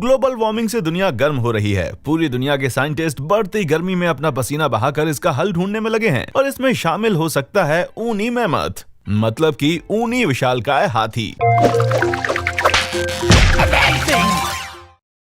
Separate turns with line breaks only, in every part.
Global warming से दुनिया गर्म हो रही है। पूरी दुनिया के साइंटिस्ट बढ़ती गर्मी में अपना पसीना बहाकर इसका हल ढूंढने में लगे हैं और इसमें शामिल हो सकता है ऊनी मैमथ, मतलब कि ऊनी विशालकाय हाथी।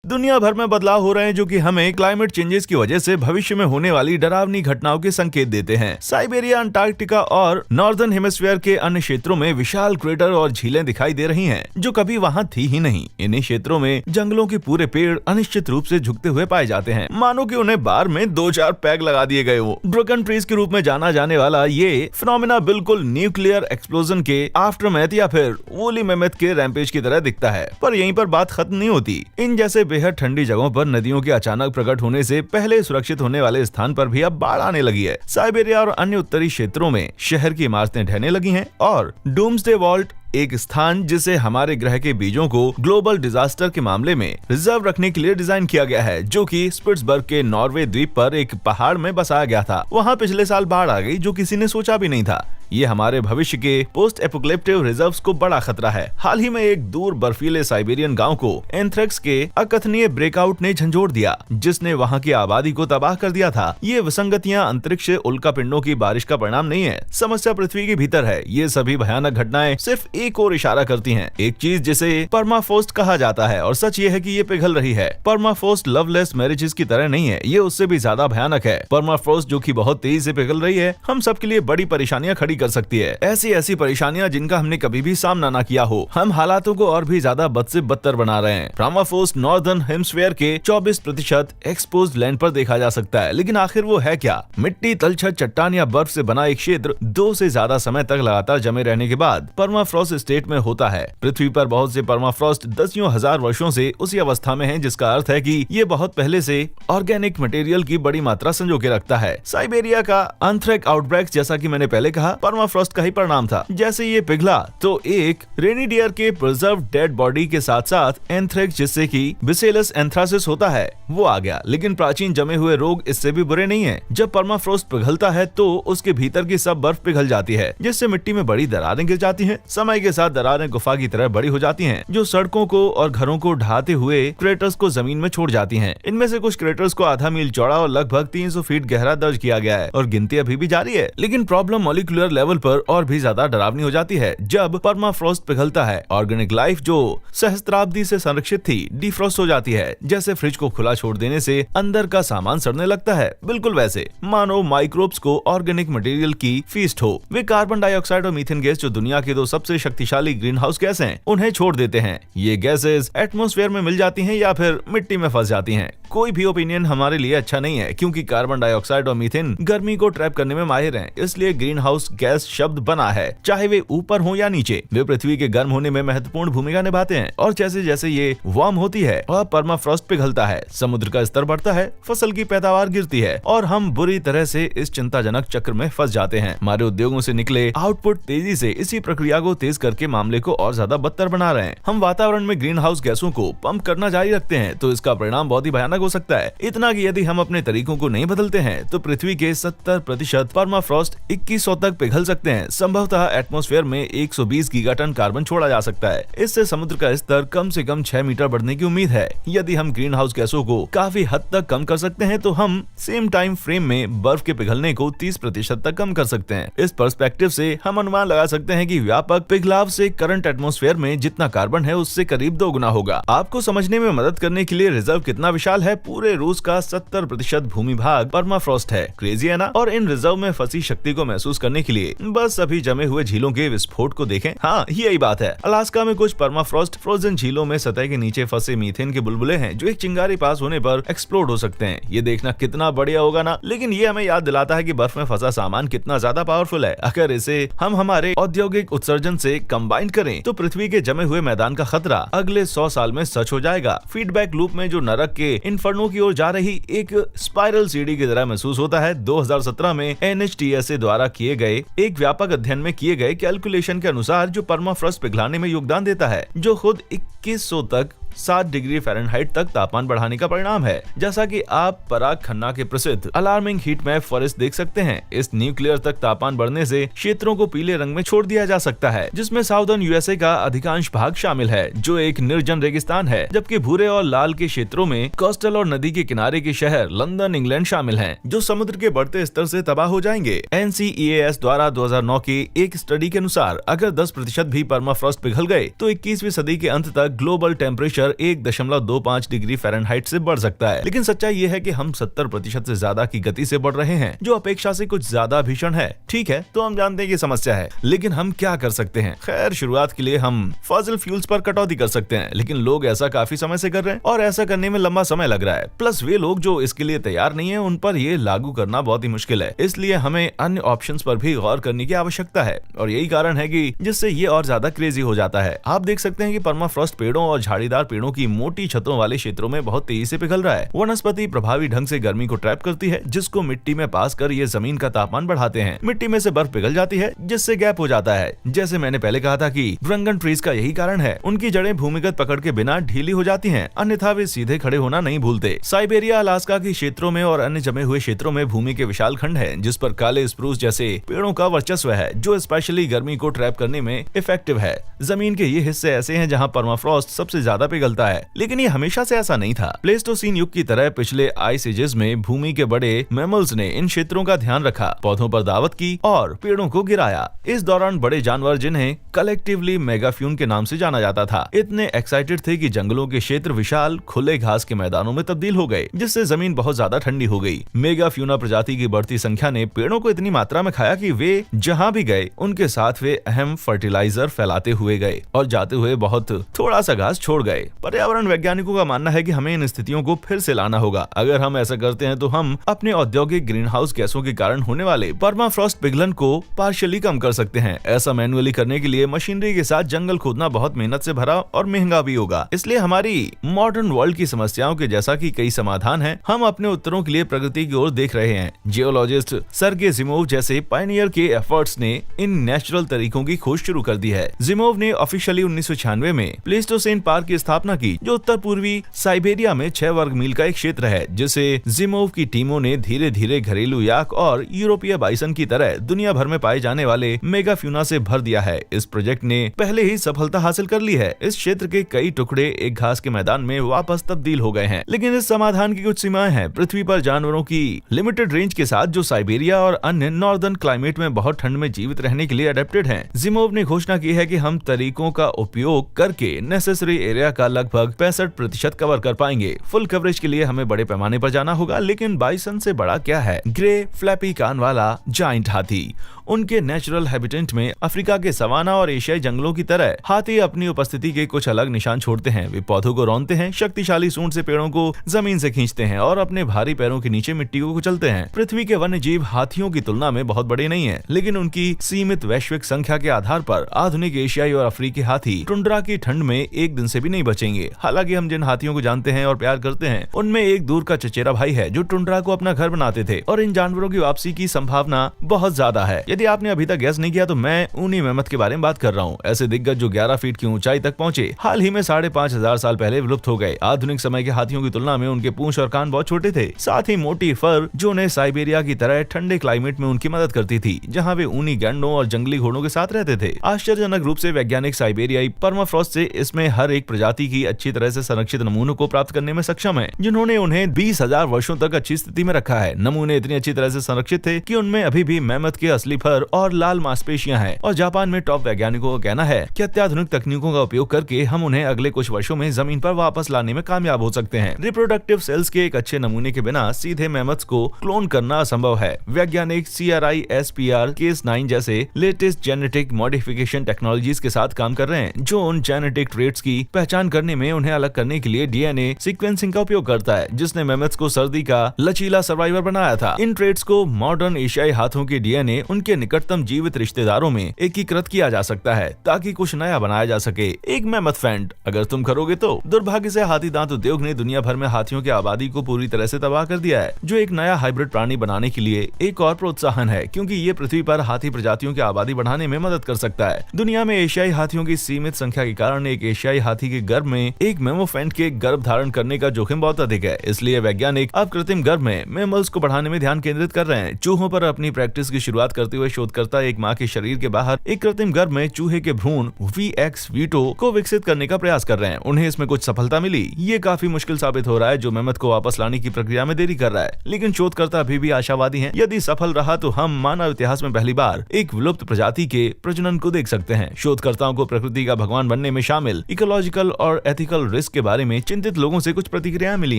दुनिया भर में बदलाव हो रहे हैं जो कि हमें क्लाइमेट चेंजेस की वजह से भविष्य में होने वाली डरावनी घटनाओं के संकेत देते हैं। साइबेरिया, अंटार्कटिका और नॉर्दर्न हेमिस्फीयर के अन्य क्षेत्रों में विशाल क्रेटर और झीलें दिखाई दे रही हैं, जो कभी वहां थी ही नहीं। इन्हीं क्षेत्रों में जंगलों के पूरे पेड़ अनिश्चित रूप से झुकते हुए पाए जाते हैं, मानो कि उन्हें बार में 2-4 पैग लगा दिए गए हो। ब्रोकन ट्रीज के रूप में जाना जाने वाला ये फिनोमेना बिल्कुल न्यूक्लियर एक्सप्लोजन के आफ्टरमैथ या फिर वूली मैमथ के रैम्पेज की तरह दिखता है। पर यहीं पर बात खत्म नहीं होती। इन जैसे बेहद ठंडी जगहों पर नदियों के अचानक प्रकट होने से पहले सुरक्षित होने वाले स्थान पर भी अब बाढ़ आने लगी है। साइबेरिया और अन्य उत्तरी क्षेत्रों में शहर की इमारतें ढहने लगी हैं और डूम्सडे वॉल्ट, एक स्थान जिसे हमारे ग्रह के बीजों को ग्लोबल डिजास्टर के मामले में रिजर्व रखने के लिए डिजाइन किया गया है, जो कि स्पिट्सबर्ग के नॉर्वे द्वीप पर एक पहाड़ में बसाया गया था। वहां पिछले साल बाढ़ आ गई, जो किसी ने सोचा भी नहीं था। ये हमारे भविष्य के पोस्ट एपोकलिप्टिक रिजर्व्स को बड़ा खतरा है। हाल ही में एक दूर बर्फीले साइबेरियन गांव को एंथ्रेक्स के अकथनीय ब्रेकआउट ने झंझोड़ दिया, जिसने वहां की आबादी को तबाह कर दिया था। ये विसंगतियां अंतरिक्ष उल्कापिंडों की बारिश का परिणाम नहीं है, समस्या पृथ्वी के भीतर है। ये सभी भयानक घटनाएं सिर्फ एक और इशारा करती हैं, एक चीज जिसे परमाफ्रोस्ट कहा जाता है। और सच ये है कि ये पिघल रही है। परमाफ्रोस्ट लवलेस मैरिजेस की तरह नहीं है, ये उससे भी ज्यादा भयानक है। परमाफ्रोस्ट जो कि बहुत तेजी से पिघल रही है, हम सबके लिए बड़ी परेशानियां खड़ी कर सकती है। ऐसी परेशानियां जिनका हमने कभी भी सामना न किया हो। हम हालातों को और भी ज्यादा बद से बदतर बना रहे हैं। परमाफ्रोस्ट नॉर्दर्न हेमिस्फीयर के 24% एक्सपोज्ड लैंड पर देखा जा सकता है, लेकिन आखिर वो है क्या? मिट्टी, तलछट, चट्टान या बर्फ से बना एक क्षेत्र 2 से ज्यादा समय तक लगातार जमे रहने के बाद परमाफ्रोस्ट स्टेट में होता है। पृथ्वी पर बहुत से परमाफ्रोस्ट दसियों हजार वर्षों से उसी अवस्था में हैं, जिसका अर्थ है कि ये बहुत पहले से ऑर्गेनिक मटेरियल की बड़ी मात्रा संजो के रखता है। साइबेरिया का एंथ्रेक्स आउटब्रेक, जैसा कि मैंने पहले कहा, परमाफ्रोस्ट का ही परिणाम था। जैसे ये पिघला तो एक रेनिडियर के प्रिजर्व डेड बॉडी के साथ साथ एंथ्रेक्स, जिससे कि बेसिलस एंथ्रासिस होता है, वो आ गया। लेकिन प्राचीन जमे हुए रोग इससे भी बुरे नहीं है। जब परमाफ्रोस्ट पिघलता है तो उसके भीतर की सब बर्फ पिघल जाती है, जिससे मिट्टी में बड़ी दरारें गिर जाती हैं। समय के साथ दरारें गुफा की तरह बड़ी हो जाती हैं, जो सड़कों को और घरों को ढहाते हुए क्रेटर्स को जमीन में छोड़ जाती हैं। इनमें से कुछ क्रेटर्स को आधा मील चौड़ा और लगभग 300 फीट गहरा दर्ज किया गया है और गिनती अभी भी जारी है। लेकिन प्रॉब्लम मॉलिक्यूलर लेवल पर और भी ज्यादा डरावनी हो जाती है। जब परमाफ्रोस्ट पिघलता है, ऑर्गेनिक लाइफ जो सहस्त्राब्दी से संरक्षित थी, डिफ्रोस्ट हो जाती है। जैसे फ्रिज को खुला छोड़ देने से अंदर का सामान सड़ने लगता है, बिल्कुल वैसे मानो माइक्रोब्स को ऑर्गेनिक मटेरियल की फीस्ट हो। वे कार्बन डाइऑक्साइड और मीथेन गैस, जो दुनिया के 2 सबसे शक्तिशाली ग्रीन हाउस गैस हैं, उन्हें छोड़ देते हैं। ये गैसेस एटमॉस्फेयर में मिल जाती हैं या फिर मिट्टी में फंस जाती हैं। कोई भी ओपिनियन हमारे लिए अच्छा नहीं है, क्योंकि कार्बन डाइऑक्साइड और मीथेन गर्मी को ट्रैप करने में माहिर हैं। इसलिए ग्रीन हाउस गैस शब्द बना है, चाहे वे ऊपर हो या नीचे। वे पृथ्वी के गर्म होने में महत्वपूर्ण भूमिका निभाते हैं। और जैसे जैसे ये वार्म होती है और परमाफ्रोस्ट पिघलता है, समुद्र का स्तर बढ़ता है, फसल की पैदावार गिरती है और हम बुरी तरह से इस चिंताजनक चक्र में फंस जाते हैं। हमारे उद्योगों से निकले आउटपुट तेजी से इसी प्रक्रिया को तेज करके मामले को और ज्यादा बदतर बना रहे हैं। हम वातावरण में ग्रीन हाउस गैसों को पंप करना जारी रखते हैं, तो इसका परिणाम बहुत ही भयानक हो सकता है। इतना कि यदि हम अपने तरीकों को नहीं बदलते हैं तो पृथ्वी के 70% परमाफ्रोस्ट 2100 तक पिघल सकते हैं। संभवतः एटमॉस्फेयर में 120 गीगाटन कार्बन छोड़ा जा सकता है। इससे समुद्र का स्तर कम से कम 6 मीटर बढ़ने की उम्मीद है। यदि हम ग्रीन हाउस गैसों को काफी हद तक कम कर सकते हैं तो हम सेम टाइम फ्रेम में बर्फ के पिघलने को 30% तक कम कर सकते हैं। इस पर्सपेक्टिव से हम अनुमान लगा सकते हैं कि व्यापक पिघलाव से करंट एटमॉस्फेयर में जितना कार्बन है उससे करीब 2 गुना होगा। आपको समझने में मदद करने के लिए रिजर्व कितना विशाल है, पूरे रूस का 70% भूमि भाग परमाफ्रोस्ट है। क्रेजी है ना? और इन रिजर्व में फंसी शक्ति को महसूस करने के लिए बस अभी जमे हुए झीलों के विस्फोट को देखें। हाँ, यही बात है। अलास्का में कुछ परमाफ्रोस्ट फ्रोजन झीलों में सतह के नीचे फंसे मीथेन के बुलबुले हैं, जो एक चिंगारी पास होने पर एक्सप्लोड हो सकते हैं। ये देखना कितना बढ़िया होगा ना? लेकिन ये हमें याद दिलाता है कि बर्फ में फंसा सामान कितना ज्यादा पावरफुल है। अगर इसे हम हमारे औद्योगिक उत्सर्जन से कंबाइन करें तो पृथ्वी के जमे हुए मैदान का खतरा अगले 100 साल में सच हो जाएगा। फीडबैक लूप में जो नरक के इन्फर्नो की ओर जा रही एक स्पाइरल सीढ़ी की तरह महसूस होता है। 2017 में NHTSA द्वारा किए गए एक व्यापक अध्ययन में किए गए कैलकुलेशन के अनुसार जो परमाफ्रोस्ट पिघलाने में योगदान देता है, जो खुद 2100 तक 7 डिग्री फ़ारेनहाइट तक तापमान बढ़ाने का परिणाम है। जैसा कि आप पराग खन्ना के प्रसिद्ध अलार्मिंग हीट मैप फॉरेस्ट देख सकते हैं। इस न्यूक्लियर तक तापमान बढ़ने से क्षेत्रों को पीले रंग में छोड़ दिया जा सकता है, जिसमें साउदर्न यूएसए का अधिकांश भाग शामिल है, जो एक निर्जन रेगिस्तान है, जबकि भूरे और लाल के क्षेत्रों में कोस्टल और नदी के किनारे के शहर लंदन, इंग्लैंड शामिल हैं, जो समुद्र के बढ़ते स्तर से तबाह हो जाएंगे। NCEAS द्वारा 2009 के एक स्टडी के अनुसार अगर 10% भी परमाफ्रॉस्ट पिघल गए तो 21वीं सदी के अंत तक ग्लोबल टेम्परेचर 1.25 डिग्री फ़ारेनहाइट से बढ़ सकता है। लेकिन सच्चाई ये है कि हम 70% से ज्यादा की गति से बढ़ रहे हैं, जो अपेक्षा से कुछ ज्यादा भीषण है। ठीक है, तो हम जानते हैं कि समस्या है, लेकिन हम क्या कर सकते हैं? खैर, शुरुआत के लिए हम फॉसिल फ्यूल्स पर कटौती कर सकते हैं, लेकिन लोग ऐसा काफी समय से कर रहे हैं और ऐसा करने में लंबा समय लग रहा है। प्लस वे लोग जो इसके लिए तैयार नहीं है, उन पर ये लागू करना बहुत ही मुश्किल है। इसलिए हमें अन्य ऑप्शंस पर भी गौर करने की आवश्यकता है, और यही कारण है कि जिससे ये और ज्यादा क्रेजी हो जाता है। आप देख सकते हैं कि परमाफ्रॉस्ट पेड़ों और झाड़ीदार पेड़ों की मोटी छतों वाले क्षेत्रों में बहुत तेजी से पिघल रहा है। वनस्पति प्रभावी ढंग से गर्मी को ट्रैप करती है, जिसको मिट्टी में पास कर ये जमीन का तापमान बढ़ाते हैं। मिट्टी में से बर्फ पिघल जाती है, जिससे गैप हो जाता है। जैसे मैंने पहले कहा था कि ड्रंगन ट्रीज का यही कारण है, उनकी जड़ें भूमिगत पकड़ के बिना ढीली हो जाती हैं, अन्यथा वे सीधे खड़े होना नहीं भूलते। साइबेरिया, अलास्का के क्षेत्रों में और अन्य जमे हुए क्षेत्रों में भूमि के विशाल खंड है, जिस पर काले स्प्रूस जैसे पेड़ों का वर्चस्व है, जो स्पेशली गर्मी को ट्रैप करने में इफेक्टिव है। जमीन के ये हिस्से ऐसे हैं जहां परमाफ्रॉस्ट सबसे ज्यादा पिघलता है, लेकिन ये हमेशा से ऐसा नहीं था। प्लेस्टोसीन युग की तरह पिछले आइस एजेस में भूमि के बड़े मैमल्स ने इन क्षेत्रों का ध्यान रखा, पौधों पर दावत की और पेड़ों को गिराया। इस दौरान बड़े जानवर, जिन्हें कलेक्टिवली मेगाफ्यून के नाम से जाना जाता था, इतने एक्साइटेड थे कि जंगलों के क्षेत्र विशाल खुले घास के मैदानों में तब्दील हो गए, जिससे जमीन बहुत ज्यादा ठंडी हो गई। मेगाफ्यूना प्रजाति की बढ़ती संख्या ने पेड़ों को इतनी मात्रा में खाया कि वे जहां भी गए, उनके साथ वे अहम फर्टिलाइजर फैलाते हुए गए और जाते हुए बहुत थोड़ा सा घास छोड़ गए। पर्यावरण वैज्ञानिकों का मानना है कि हमें इन स्थितियों को फिर से लाना होगा। अगर हम ऐसा करते हैं तो हम अपने औद्योगिक ग्रीन हाउस गैसों के कारण होने वाले परमाफ्रॉस्ट पिघलन को पार्शियली कम कर सकते हैं। ऐसा मैन्युअली करने के लिए मशीनरी के साथ जंगल खोदना बहुत मेहनत से भरा और महंगा भी होगा। इसलिए हमारी मॉडर्न वर्ल्ड की समस्याओं के जैसा कि कई समाधान हैं, हम अपने उत्तरों के लिए प्रगति की ओर देख रहे हैं। जियोलॉजिस्ट सर्गे जिमोव जैसे पायनियर के एफर्ट्स ने इन नेचुरल तरीकों की खोज शुरू कर दी है। जिमोव ने ऑफिशियली 1996 में प्लेस्टोसेन पार्क की स्थापना की, जो उत्तर पूर्वी साइबेरिया में 6 वर्ग मील का एक क्षेत्र है, जिसे जिमोव की टीमों ने धीरे धीरे घरेलू याक और यूरोपीय बाइसन की तरह दुनिया भर में पाए जाने वाले मेगाफ्यूना से भर दिया है। इस प्रोजेक्ट ने पहले ही सफलता हासिल कर ली है। इस क्षेत्र के कई टुकड़े एक घास के मैदान में वापस तब्दील हो गए हैं, लेकिन इस समाधान की कुछ सीमाएं हैं। पृथ्वी पर जानवरों की लिमिटेड रेंज के साथ, जो साइबेरिया और अन्य नॉर्दर्न क्लाइमेट में बहुत ठंड में जीवित रहने के लिए अडेप्टेड हैं। जिमोव ने घोषणा की है कि हम तरीकों का उपयोग करके नेसेसरी एरिया का लगभग 65% कवर कर पाएंगे। फुल कवरेज के लिए हमें बड़े पैमाने पर जाना होगा, लेकिन बाइसन से बड़ा क्या है? ग्रे फ्लैपी कान वाला जाइंट हाथी। उनके नेचुरल हैबिटेट में अफ्रीका के सवाना और एशियाई जंगलों की तरह हाथी अपनी उपस्थिति के कुछ अलग निशान छोड़ते हैं। वे पौधों को रौंदते हैं, शक्तिशाली सूंड से पेड़ों को जमीन से खींचते हैं और अपने भारी पैरों के नीचे मिट्टी को कुचलते हैं। पृथ्वी के वन्य जीव हाथियों की तुलना में बहुत बड़े नहीं हैं, लेकिन उनकी सीमित वैश्विक संख्या के आधार पर आधुनिक एशियाई और अफ्रीकी हाथी टुंड्रा की ठंड में एक दिन से भी नहीं बचेंगे। हालांकि हम जिन हाथियों को जानते हैं और प्यार करते हैं, उनमें एक दूर का चचेरा भाई है जो टुंड्रा को अपना घर बनाते थे, और इन जानवरों की वापसी की संभावना बहुत ज्यादा है। यदि आपने अभी तक गैस नहीं किया तो मैं ऊनी मेमथ के बारे में बात कर रहा हूँ। ऐसे दिग्गज जो 11 फीट की ऊंचाई तक पहुंचे, हाल ही में 5,500 साल पहले विलुप्त हो गए। आधुनिक समय के हाथियों की तुलना में उनके पूंछ और कान बहुत छोटे थे, साथ ही मोटी फर जो उन्हें साइबेरिया की तरह ठंडे क्लाइमेट में उनकी मदद करती थी, जहाँ वे ऊनी गैंडों और जंगली घोड़ों के साथ रहते थे। आश्चर्यजनक रूप से वैज्ञानिक साइबेरियाई परमाफ्रॉस्ट से इसमें हर एक प्रजाति की अच्छी तरह से संरक्षित नमूनों को प्राप्त करने में सक्षम है, जिन्होंने उन्हें 20,000 वर्षों तक अच्छी स्थिति में रखा है। नमूने इतनी अच्छी तरह से संरक्षित थे कि उनमें अभी भी मेमथ के असली फर और लाल मांसपेशियां हैं। और जापान में टॉप वैज्ञानिकों का कहना है कि अत्याधुनिक तकनीकों का उपयोग करके हम उन्हें अगले कुछ वर्षों में जमीन पर वापस लाने में कामयाब हो सकते हैं। रिप्रोडक्टिव सेल्स के एक अच्छे नमूने के बिना सीधे मेमथ्स को क्लोन करना असंभव है। वैज्ञानिक CRISPR Cas9 जैसे लेटेस्ट जेनेटिक मॉडिफिकेशन टेक्नोलॉजीज के साथ काम कर रहे हैं, जो उन जेनेटिक ट्रेट्स की पहचान करने में उन्हें अलग करने के लिए DNA सीक्वेंसिंग का उपयोग करता है, जिसने मेमथ्स को सर्दी का लचीला सर्वाइवर बनाया था। इन ट्रेट्स को मॉडर्न एशियाई हाथों के DNA उनके निकटतम जीवित रिश्तेदारों में एकीकृत किया जा सकता है, ताकि कुछ नया बनाया जा सके। एक मेमथ फैंट अगर तुम करोगे तो। दुर्भाग्य से हाथी दांत उद्योग ने दुनिया भर में हाथियों की आबादी को पूरी तरह से तबाह कर दिया है, जो एक नया हाइब्रिड प्राणी बनाने के लिए एक और प्रोत्साहन है, क्योंकि ये पृथ्वी पर हाथी प्रजातियों की आबादी बढ़ाने में मदद कर सकता है। दुनिया में एशियाई हाथियों की सीमित संख्या के कारण एक एशियाई हाथी के गर्भ गर्भ में एक मेमोफेंट के गर्भ धारण करने का जोखिम बहुत अधिक है। इसलिए वैज्ञानिक अब कृत्रिम गर्भ में मैमल्स को बढ़ाने में ध्यान केंद्रित कर रहे हैं। चूहों पर अपनी प्रैक्टिस की शुरुआत करते हुए शोधकर्ता एक माँ के शरीर के बाहर एक कृत्रिम गर्भ में चूहे के भ्रूण VX वीटो को विकसित करने का प्रयास कर रहे हैं। उन्हें इसमें कुछ सफलता मिली। ये काफी मुश्किल साबित हो रहा है, जो मेमथ को वापस लाने की प्रक्रिया में देरी कर रहा है, लेकिन शोधकर्ता अभी भी आशावादी हैं। यदि सफल रहा तो हम मानव इतिहास में पहली बार एक विलुप्त प्रजाति के प्रजनन को देख सकते हैं। शोधकर्ताओं को प्रकृति का भगवान बनने में शामिल इकोलॉजिकल और एथिकल रिस्क के बारे में चिंतित लोगों से कुछ प्रतिक्रियाएं मिली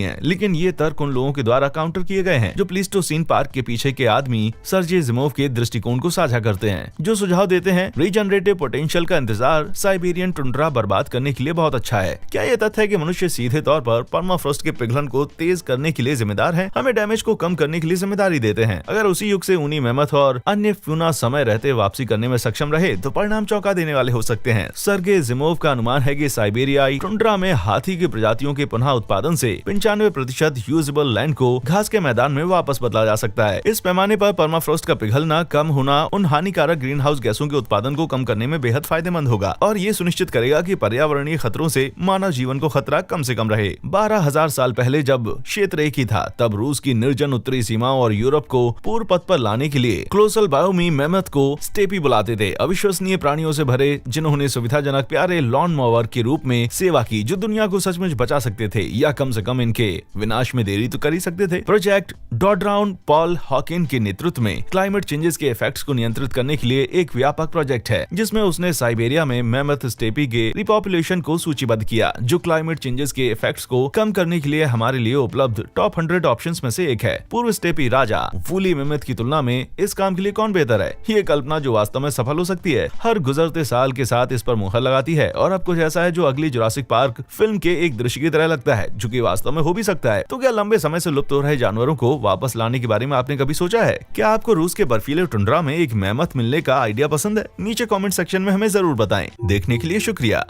हैं, लेकिन ये तर्क उन लोगों के द्वारा काउंटर किए गए हैं जो प्लीस्टोसीन पार्क के पीछे के आदमी सर्जे जिमोव के दृष्टिकोण को साझा करते हैं, जो सुझाव देते हैं रीजनरेटिव पोटेंशियल का इंतजार साइबेरियन टुंड्रा बर्बाद करने के लिए बहुत अच्छा है। क्या यह तथ्य है कि मनुष्य सीधे तौर पर परमाफ्रोस्ट के पिघलन को तेज करने के लिए जिम्मेदार है, हमें डैमेज को कम करने के लिए जिम्मेदारी देते हैं? अगर उसी युग से ऊनी मेमथ और अन्य फ्यूना समय रहते वापसी करने में सक्षम रहे तो परिणाम चौंका देने वाले हो सकते हैं। सर्गे जिमोव का अनुमान है कि साइबेरियाई टुंड्रा में हाथी की प्रजातियों के पुनः उत्पादन से 95% यूजेबल लैंड को घास के मैदान में वापस बदला जा सकता है। इस पैमाने पर परमाफ्रोस्ट का पिघलना कम होना उन हानिकारक ग्रीन हाउस गैसों के उत्पादन को कम करने में बेहद फायदेमंद होगा और ये सुनिश्चित करेगा कि पर्यावरणीय खतरों से मानव जीवन को खतरा कम से कम रहे। 12,000 साल पहले जब क्षेत्र एक ही था, तब रूस की निर्जन उत्तरी सीमाओं और यूरोप को पूर्व पथ पर लाने के लिए क्लोसल बायोमी मेमथ को स्टेपी बुलाते थे, अविश्वसनीय प्राणियों से भरे जिन्होंने सुविधाजनक प्यारे लॉन मोवर के रूप में सेवा की, जो दुनिया को सचमुच बचा सकते थे या कम से कम इनके विनाश में देरी तो कर ही सकते थे। प्रोजेक्ट डॉडराउन पॉल हॉकिन के नेतृत्व में क्लाइमेट चेंजेस के इफेक्ट्स को नियंत्रित करने के लिए एक व्यापक प्रोजेक्ट है, जिसमें उसने साइबेरिया में मेमथ स्टेपी के रिपॉपुलेशन को सूचीबद्ध किया, जो क्लाइमेट चेंजेस के इफेक्ट्स को कम करने के लिए हमारे लिए उपलब्ध टॉप 100 ऑप्शंस में से एक है। पूर्व स्टेपी राजा वूली मेमथ की तुलना में इस काम के लिए कौन बेहतर है? ये कल्पना जो वास्तव में सफल हो सकती है, हर गुजरते साल के साथ इस पर मुहर लगाती है और अब कुछ ऐसा है जो अगली जुरासिक पार्क फिल्म के एक दृश्य की तरह लगता है, जो कि वास्तव में हो भी सकता है। तो क्या लंबे समय से लुप्त हो रहे जानवरों को वापस लाने के बारे में आपने कभी सोचा है? क्या आपको रूस के बर्फीले टुंड्रा में एक मेमथ मिलने का आइडिया पसंद है? नीचे कमेंट सेक्शन में हमें जरूर बताएं। देखने के लिए शुक्रिया।